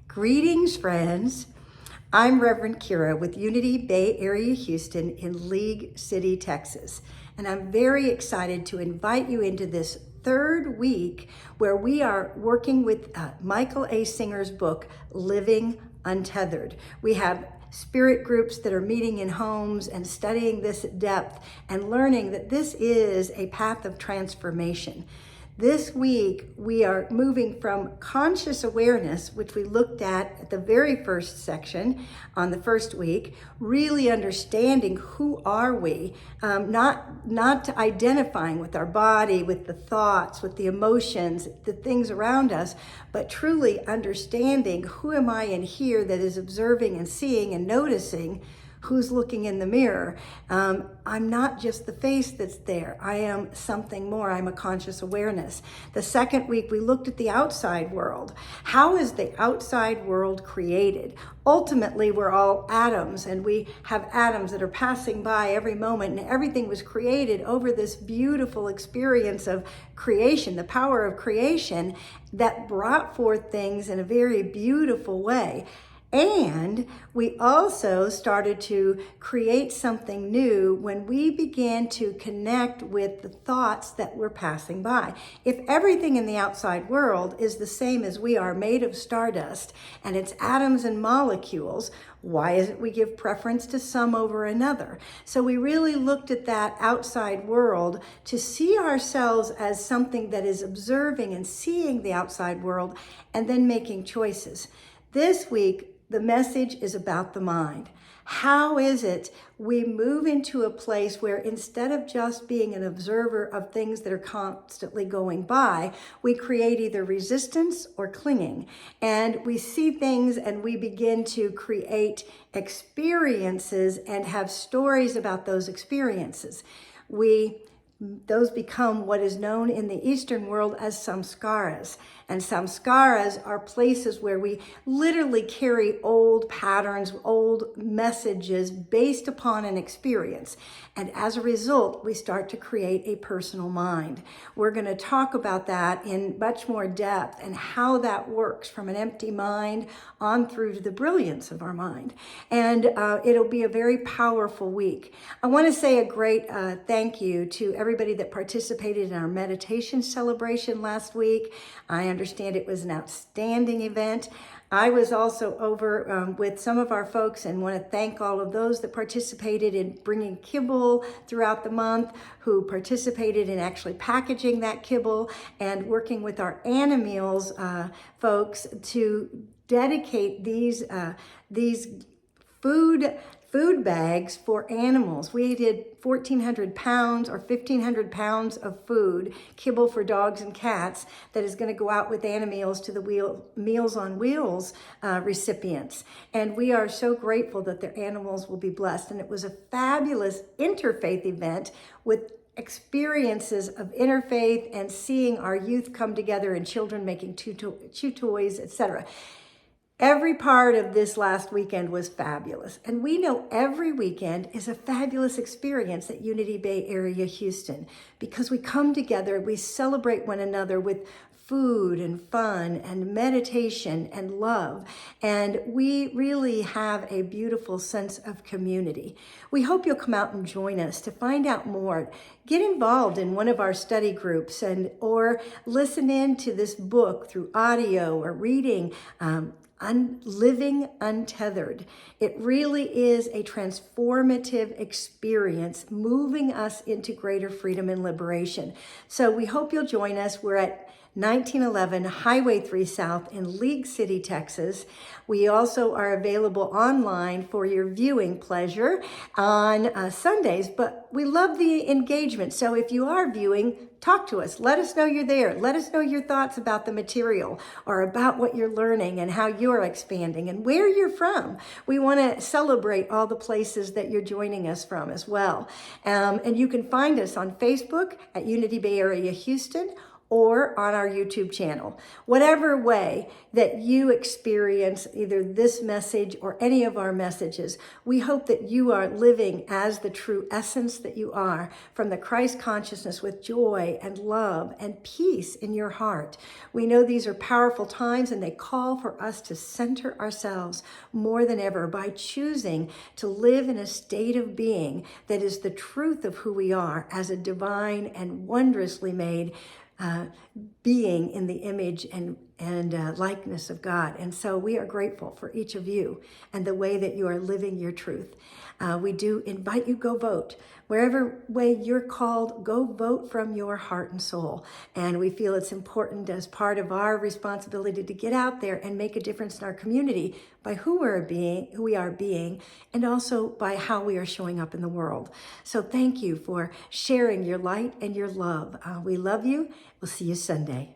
Greetings, friends. I'm Reverend Kira with Unity Bay Area Houston in League City, Texas. And I'm very excited to invite you into this third week where we are working with Michael A. Singer's book, Living Untethered. We have spirit groups that are meeting in homes and studying this at depth and learning that this is a path of transformation. This week, we are moving from conscious awareness, which we looked at the very first section on the first week, really understanding who are we, not identifying with our body, with the thoughts, with the emotions, the things around us, but truly understanding who am I in here that is observing and seeing and noticing who's looking in the mirror. I'm not just the face that's there. I am something more. I'm a conscious awareness. The second week, we looked at the outside world. How is the outside world created? Ultimately, we're all atoms, and we have atoms that are passing by every moment, and everything was created over this beautiful experience of creation, the power of creation that brought forth things in a very beautiful way. And we also started to create something new when we began to connect with the thoughts that were passing by. If everything in the outside world is the same as we are, made of stardust, and it's atoms and molecules, why is it we give preference to some over another? So we really looked at that outside world to see ourselves as something that is observing and seeing the outside world and then making choices. This week, the message is about the mind. How is it we move into a place where instead of just being an observer of things that are constantly going by, we create either resistance or clinging. And we see things and we begin to create experiences and have stories about those experiences. Those become what is known in the Eastern world as samskaras. And samskaras are places where we literally carry old patterns, old messages based upon an experience. And as a result, we start to create a personal mind. We're going to talk about that in much more depth and how that works from an empty mind on through to the brilliance of our mind. And it'll be a very powerful week. I want to say a great thank you to everybody that participated in our meditation celebration last week. I understand it was an outstanding event. I was also over with some of our folks and want to thank all of those that participated in bringing kibble throughout the month, who participated in actually packaging that kibble and working with our Animeals folks to dedicate these food bags for animals. We did 1,400 pounds or 1,500 pounds of food, kibble for dogs and cats, that is going to go out with Animeals to the Meals on Wheels recipients. And we are so grateful that their animals will be blessed. And it was a fabulous interfaith event with experiences of interfaith and seeing our youth come together and children making chew toys, etc. Every part of this last weekend was fabulous. And we know every weekend is a fabulous experience at Unity Bay Area Houston because we come together, we celebrate one another with food and fun and meditation and love. And we really have a beautiful sense of community. We hope you'll come out and join us to find out more. Get involved in one of our study groups or listen in to this book through audio or reading. Living Untethered. It really is a transformative experience, moving us into greater freedom and liberation. So we hope you'll join us. We're at 1911 Highway 3 South in League City, Texas. We also are available online for your viewing pleasure on Sundays, but we love the engagement. So if you are viewing, talk to us. Let us know you're there. Let us know your thoughts about the material or about what you're learning and how you're expanding and where you're from. We want to celebrate all the places that you're joining us from as well. And you can find us on Facebook at Unity Bay Area Houston, or on our YouTube channel. Whatever way that you experience either this message or any of our messages, we hope that you are living as the true essence that you are, from the Christ consciousness, with joy and love and peace in your heart. We know these are powerful times, and they call for us to center ourselves more than ever by choosing to live in a state of being that is the truth of who we are as a divine and wondrously made being in the image and likeness of God. And so we are grateful for each of you and the way that you are living your truth. We do invite you, go vote. Wherever way you're called, go vote from your heart and soul. And we feel it's important as part of our responsibility to get out there and make a difference in our community by who we are being, and also by how we are showing up in the world. So thank you for sharing your light and your love. We love you. We'll see you Sunday.